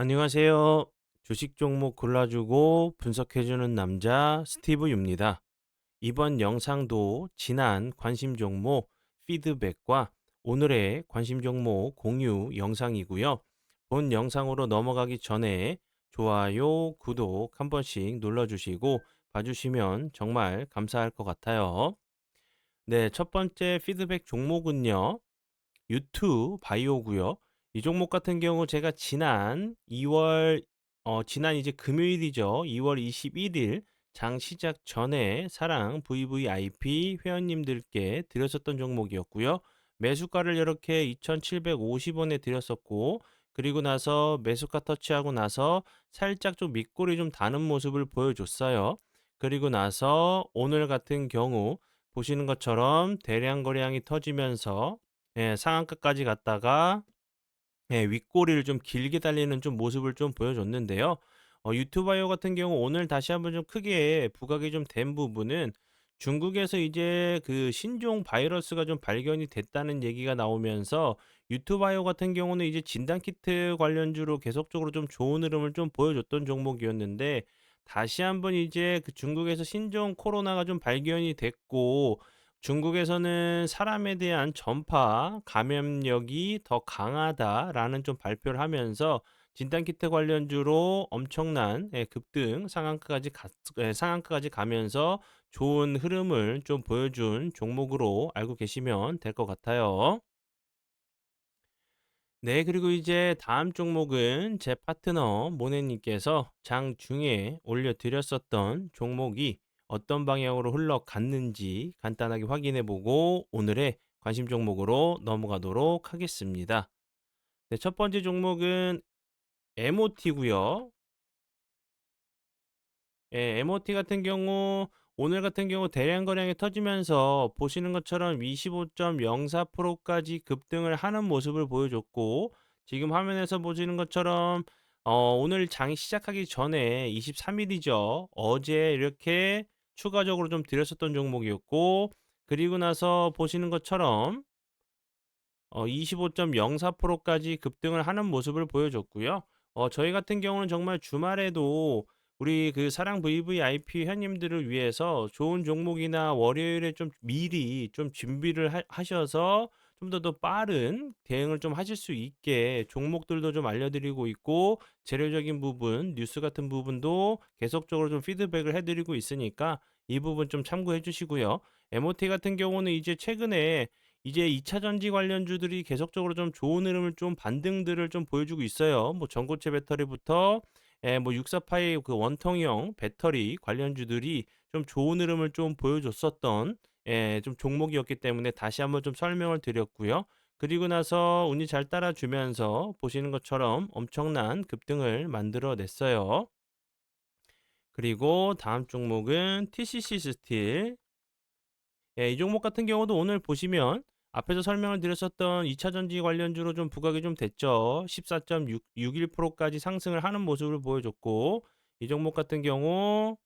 안녕하세요. 주식 종목 골라주고 분석해주는 남자 스티브유입니다. 이번 영상도 지난 관심 종목 피드백과 오늘의 관심 종목 공유 영상이고요. 본 영상으로 넘어가기 전에 좋아요, 구독 한 번씩 눌러주시고 봐주시면 정말 감사할 것 같아요. 네, 첫 번째 피드백 종목은요. 유튜 바이오고요. 이 종목 같은 경우 제가 지난 이제 금요일이죠. 2월 21일 장 시작 전에 사랑 VVIP 회원님들께 드렸었던 종목이었고요. 매수가를 이렇게 2,750원에 드렸었고, 그리고 나서 매수가 터치하고 나서 살짝 좀 밑골이 좀 다는 모습을 보여줬어요. 그리고 나서 오늘 같은 경우 보시는 것처럼 대량 거래량이 터지면서 상한가까지 갔다가 윗꼬리를 좀 길게 달리는 좀 모습을 좀 보여줬는데요. 유튜버요 같은 경우 오늘 다시 한번 좀 크게 부각이 좀 된 부분은 중국에서 이제 그 신종 바이러스가 좀 발견이 됐다는 얘기가 나오면서 유튜바이오 같은 경우는 이제 진단키트 관련주로 계속적으로 좀 좋은 흐름을 좀 보여줬던 종목이었는데 다시 한번 이제 그 중국에서 신종 코로나가 좀 발견이 됐고 중국에서는 사람에 대한 전파 감염력이 더 강하다라는 좀 발표를 하면서 진단키트 관련주로 엄청난 급등 상한가까지 가면서 좋은 흐름을 좀 보여준 종목으로 알고 계시면 될 것 같아요. 네, 그리고 이제 다음 종목은 제 파트너 모네님께서 장중에 올려드렸었던 종목이 어떤 방향으로 흘러갔는지 간단하게 확인해 보고 오늘의 관심 종목으로 넘어가도록 하겠습니다. 네, 첫 번째 종목은 MOT고요. 예, MOT 같은 경우 오늘 같은 경우 대량 거래량이 터지면서 보시는 것처럼 25.04%까지 급등을 하는 모습을 보여줬고 지금 화면에서 보시는 것처럼 오늘 장이 시작하기 전에 23일이죠. 어제 이렇게 추가적으로 좀 드렸었던 종목이었고 그리고 나서 보시는 것처럼 25.04%까지 급등을 하는 모습을 보여줬고요. 저희 같은 경우는 정말 주말에도 우리 그 사랑 VVIP 회원님들을 위해서 좋은 종목이나 월요일에 좀 미리 좀 준비를 하셔서 좀 더 빠른 대응을 좀 하실 수 있게 종목들도 좀 알려드리고 있고 재료적인 부분, 뉴스 같은 부분도 계속적으로 좀 피드백을 해드리고 있으니까 이 부분 좀 참고해 주시고요. MOT 같은 경우는 이제 최근에 이제 2차 전지 관련주들이 계속적으로 좀 좋은 흐름을 좀 반등들을 좀 보여주고 있어요. 뭐 전고체 배터리부터 뭐 648의 그 원통형 배터리 관련주들이 좀 좋은 흐름을 좀 보여줬었던 좀 종목이었기 때문에 다시 한번 좀 설명을 드렸고요. 그리고 나서 운이 잘 따라주면서 보시는 것처럼 엄청난 급등을 만들어냈어요. 그리고 다음 종목은 TCC 스틸. 이 종목 같은 경우도 오늘 보시면 앞에서 설명을 드렸었던 2차 전지 관련주로 좀 부각이 좀 됐죠. 14.61%까지 상승을 하는 모습을 보여줬고 이 종목 같은 경우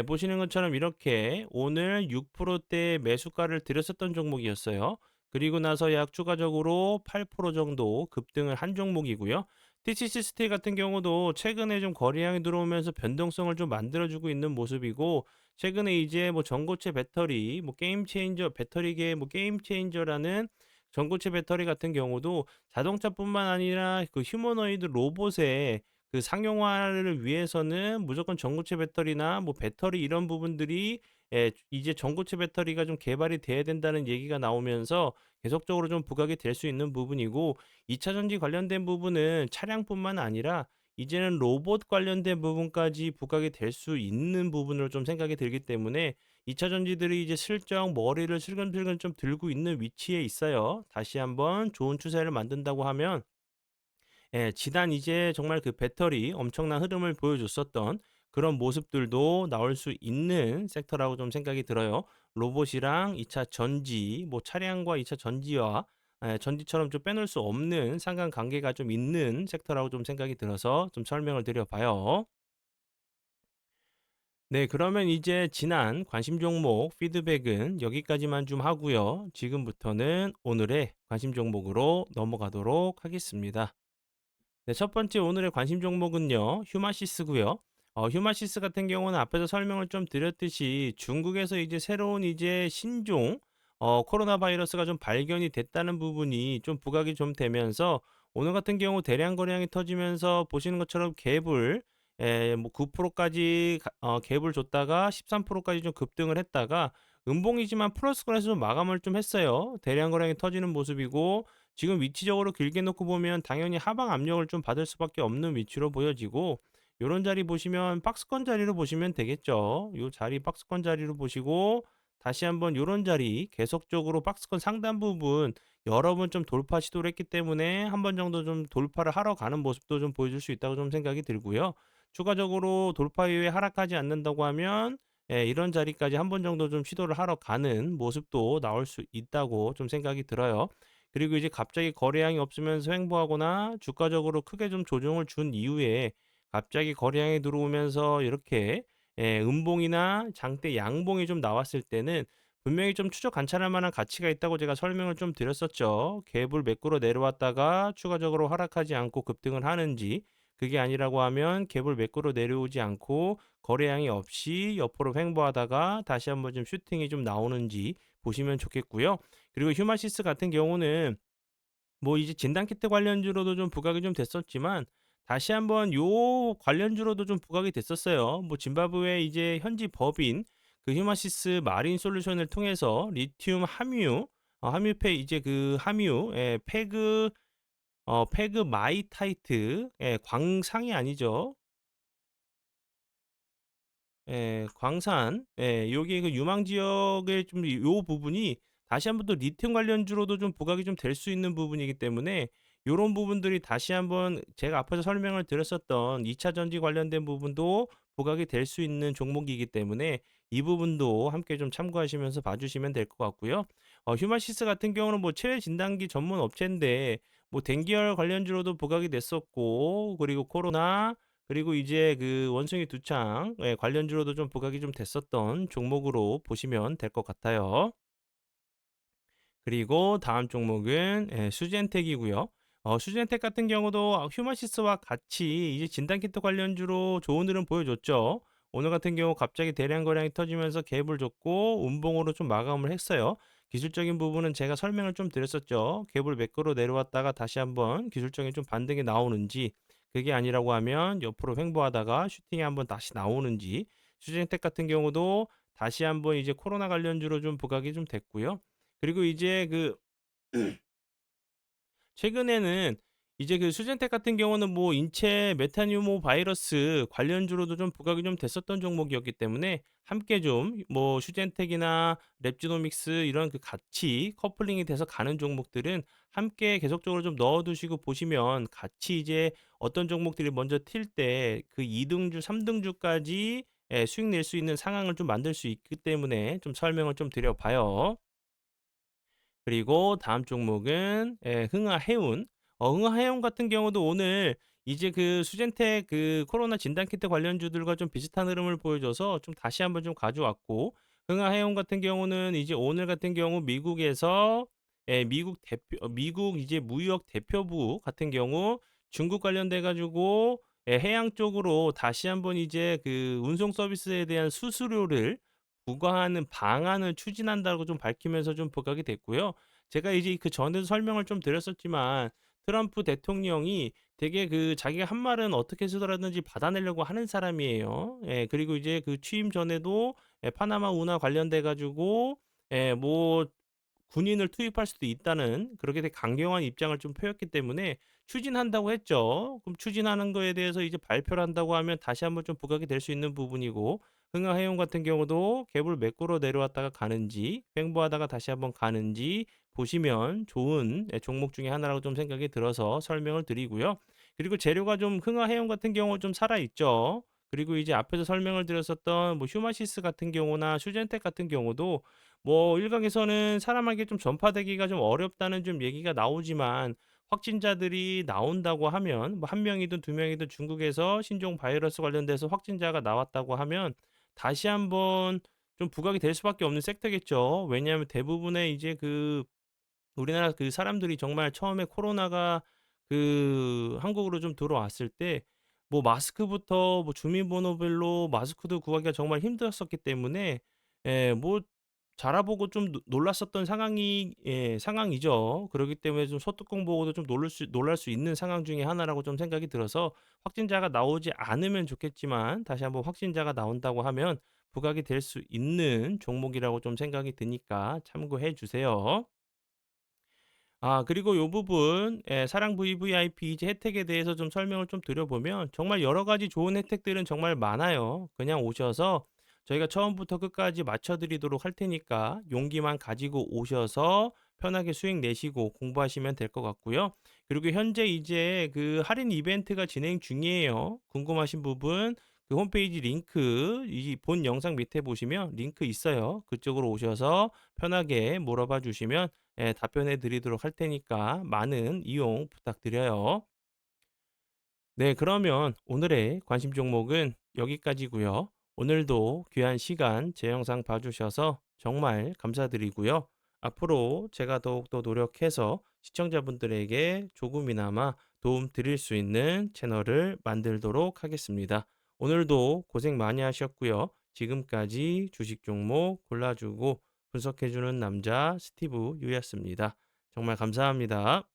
보시는 것처럼 이렇게 오늘 6%대 매수가를 드렸었던 종목이었어요. 그리고 나서 약 추가적으로 8% 정도 급등을 한 종목이고요. TCC 스틸 같은 경우도 최근에 좀 거래량이 들어오면서 변동성을 좀 만들어주고 있는 모습이고 최근에 이제 뭐 전고체 배터리, 뭐 게임 체인저 배터리계 뭐 게임 체인저라는 전고체 배터리 같은 경우도 자동차뿐만 아니라 그 휴머노이드 로봇의 그 상용화를 위해서는 무조건 전고체 배터리나 뭐 배터리 이런 부분들이 이제 전고체 배터리가 좀 개발이 돼야 된다는 얘기가 나오면서 계속적으로 좀 부각이 될 수 있는 부분이고 2차 전지 관련된 부분은 차량뿐만 아니라 이제는 로봇 관련된 부분까지 부각이 될 수 있는 부분으로 좀 생각이 들기 때문에 2차 전지들이 이제 슬쩍 머리를 슬금슬금 좀 들고 있는 위치에 있어요. 다시 한번 좋은 추세를 만든다고 하면 지난 이제 정말 그 배터리 엄청난 흐름을 보여줬었던 그런 모습들도 나올 수 있는 섹터라고 좀 생각이 들어요. 로봇이랑 2차 전지, 뭐 차량과 2차 전지와 전지처럼 좀 빼놓을 수 없는 상관관계가 좀 있는 섹터라고 좀 생각이 들어서 좀 설명을 드려봐요. 네, 그러면 이제 지난 관심 종목 피드백은 여기까지만 좀 하고요. 지금부터는 오늘의 관심 종목으로 넘어가도록 하겠습니다. 네, 첫 번째 오늘의 관심 종목은요, 휴마시스고요. 휴마시스 같은 경우는 앞에서 설명을 좀 드렸듯이 중국에서 이제 새로운 이제 신종 코로나 바이러스가 좀 발견이 됐다는 부분이 좀 부각이 좀 되면서 오늘 같은 경우 대량 거래량이 터지면서 보시는 것처럼 갭을 뭐 9%까지 갭을 줬다가 13%까지 좀 급등을 했다가 음봉이지만 플러스권에서 좀 마감을 좀 했어요. 대량 거래량이 터지는 모습이고 지금 위치적으로 길게 놓고 보면 당연히 하방 압력을 좀 받을 수밖에 없는 위치로 보여지고 요런 자리 보시면 박스권 자리로 보시면 되겠죠. 요 자리 박스권 자리로 보시고 다시 한번 요런 자리 계속적으로 박스권 상단 부분 여러 번 좀 돌파 시도를 했기 때문에 한 번 정도 좀 돌파를 하러 가는 모습도 좀 보여줄 수 있다고 좀 생각이 들고요. 추가적으로 돌파 이후에 하락하지 않는다고 하면 이런 자리까지 한 번 정도 좀 시도를 하러 가는 모습도 나올 수 있다고 좀 생각이 들어요. 그리고 이제 갑자기 거래량이 없으면서 횡보하거나 주가적으로 크게 좀 조정을 준 이후에 갑자기 거래량이 들어오면서 이렇게 음봉이나 장대 양봉이 좀 나왔을 때는 분명히 좀 추적 관찰할 만한 가치가 있다고 제가 설명을 좀 드렸었죠. 갭을 매꾸러 내려왔다가 추가적으로 하락하지 않고 급등을 하는지, 그게 아니라고 하면 갭을 매꾸러 내려오지 않고 거래량이 없이 옆으로 횡보하다가 다시 한번 좀 슈팅이 좀 나오는지 보시면 좋겠고요. 그리고 휴마시스 같은 경우는 뭐 이제 진단키트 관련주로도 좀 부각이 좀 됐었지만 다시 한번 요 관련주로도 좀 부각이 됐었어요. 뭐 짐바브웨 이제 현지 법인 그 휴마시스 마린 솔루션을 통해서 리튬 함유 함유페 이제 그 함유 페그 마이타이트 광상이 아니죠. 광산, 요게 그 유망 지역의 좀 요 부분이 다시 한번 또 리튬 관련주로도 좀 부각이 좀 될 수 있는 부분이기 때문에 요런 부분들이 다시 한번 제가 앞에서 설명을 드렸었던 2차 전지 관련된 부분도 부각이 될 수 있는 종목이기 때문에 이 부분도 함께 좀 참고하시면서 봐 주시면 될 것 같고요. 휴마시스 같은 경우는 뭐 체외 진단기 전문 업체인데 뭐 댕기열 관련주로도 부각이 됐었고 그리고 코로나 그리고 이제 그 원숭이 두창 관련주로도 좀 부각이 좀 됐었던 종목으로 보시면 될 것 같아요. 그리고 다음 종목은 수젠텍이고요. 수젠텍 같은 경우도 휴마시스와 같이 이제 진단키트 관련주로 좋은 흐름 보여줬죠. 오늘 같은 경우 갑자기 대량 거래량이 터지면서 갭을 줬고 운봉으로 좀 마감을 했어요. 기술적인 부분은 제가 설명을 좀 드렸었죠. 갭을 매끄러 내려왔다가 다시 한번 기술적인 좀 반등이 나오는지, 그게 아니라고 하면 옆으로 횡보하다가 슈팅이 한번 다시 나오는지, 수젠텍 같은 경우도 다시 한번 이제 코로나 관련주로 좀 부각이 좀 됐고요. 그리고 이제 그 최근에는 이제 그 수젠텍 같은 경우는 뭐 인체 메타뉴모 바이러스 관련주로도 좀 부각이 좀 됐었던 종목이었기 때문에 함께 좀 뭐 수젠텍이나 랩지노믹스 이런 그 같이 커플링이 돼서 가는 종목들은 함께 계속적으로 좀 넣어 두시고 보시면 같이 이제 어떤 종목들이 먼저 튈 때 그 2 등주, 3 등주까지 수익 낼 수 있는 상황을 좀 만들 수 있기 때문에 좀 설명을 좀 드려 봐요. 그리고 다음 종목은 흥하해운. 흥하해운 같은 경우도 오늘 이제 그 수젠텍 그 코로나 진단키트 관련주들과 좀 비슷한 흐름을 보여줘서 좀 다시 한번 좀 가져왔고, 흥하해운 같은 경우는 이제 오늘 같은 경우 미국에서 미국 이제 무역 대표부 같은 경우 중국 관련돼 가지고 해양 쪽으로 다시 한번 이제 그 운송 서비스에 대한 수수료를 부과하는 방안을 추진한다고 좀 밝히면서 좀 부각이 됐고요. 제가 이제 그 전에도 설명을 좀 드렸었지만 트럼프 대통령이 되게 그 자기가 한 말은 어떻게 해서라든지 받아내려고 하는 사람이에요. 그리고 이제 그 취임 전에도 파나마 운하 관련돼 가지고 뭐 군인을 투입할 수도 있다는 그렇게 되게 강경한 입장을 좀 표했기 때문에 추진한다고 했죠. 그럼 추진하는 거에 대해서 이제 발표를 한다고 하면 다시 한번 좀 부각이 될 수 있는 부분이고, 흥하해용 같은 경우도 갭을 매꾸러 내려왔다가 가는지 횡보하다가 다시 한번 가는지 보시면 좋은 종목 중에 하나라고 좀 생각이 들어서 설명을 드리고요. 그리고 재료가 좀 흥하해용 같은 경우 좀 살아 있죠. 그리고 이제 앞에서 설명을 드렸었던 뭐 휴마시스 같은 경우나 슈젠텍 같은 경우도 뭐 일각에서는 사람에게 좀 전파되기가 좀 어렵다는 좀 얘기가 나오지만 확진자들이 나온다고 하면 뭐 한 명이든 두 명이든 중국에서 신종 바이러스 관련돼서 확진자가 나왔다고 하면 다시 한번 좀 부각이 될 수밖에 없는 섹터겠죠. 왜냐하면 대부분의 이제 그 우리나라 그 사람들이 정말 처음에 코로나가 한국으로 좀 들어왔을 때 뭐 마스크부터 뭐 주민번호별로 마스크도 구하기가 정말 힘들었었기 때문에 뭐 자라보고 좀 놀랐었던 상황이죠. 그러기 때문에 좀 소뚜껑 보고도 좀 놀랄 수 있는 상황 중에 하나라고 좀 생각이 들어서 확진자가 나오지 않으면 좋겠지만 다시 한번 확진자가 나온다고 하면 부각이 될 수 있는 종목이라고 좀 생각이 드니까 참고해 주세요. 그리고 요 부분 사랑 VVIP 이제 혜택에 대해서 좀 설명을 좀 드려보면 정말 여러 가지 좋은 혜택들은 정말 많아요. 그냥 오셔서 저희가 처음부터 끝까지 맞춰 드리도록 할 테니까 용기만 가지고 오셔서 편하게 수익 내시고 공부하시면 될 것 같고요. 그리고 현재 이제 그 할인 이벤트가 진행 중이에요. 궁금하신 부분 홈페이지 링크 이 본 영상 밑에 보시면 링크 있어요. 그쪽으로 오셔서 편하게 물어봐 주시면 답변해 드리도록 할 테니까 많은 이용 부탁드려요. 네, 그러면 오늘의 관심 종목은 여기까지고요. 오늘도 귀한 시간 제 영상 봐주셔서 정말 감사드리고요. 앞으로 제가 더욱더 노력해서 시청자분들에게 조금이나마 도움 드릴 수 있는 채널을 만들도록 하겠습니다. 오늘도 고생 많이 하셨고요. 지금까지 주식 종목 골라주고 분석해주는 남자 스티브 유였습니다. 정말 감사합니다.